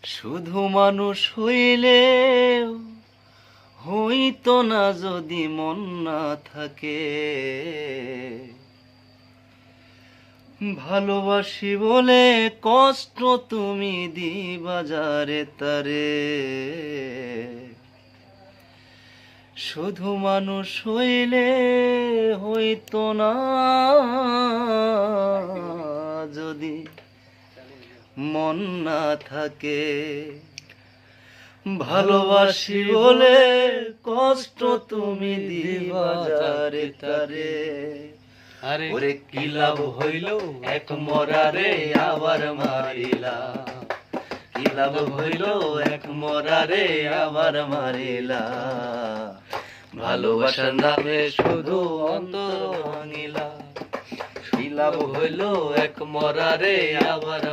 শুধু মানুষ হইলেও হইতো না যদি মন না থাকে। ভালোবাসি বলে কষ্ট তুমি দিবা যারে তারে। শুধু মানুষ হইলে হইতো না যদি মন না থাকে। ভালোবাসি বলে কষ্ট তুমি দিবা যারে তারে। ওরে কি লাভ হইল এক মরারে আবার মারিলা। কি লাভ হইল এক মরারে আবার মারিলা। ভালোবাসার নামে শুধু অন্তর ভাঙিলা। কি লাভ হইল এক মরারে আবার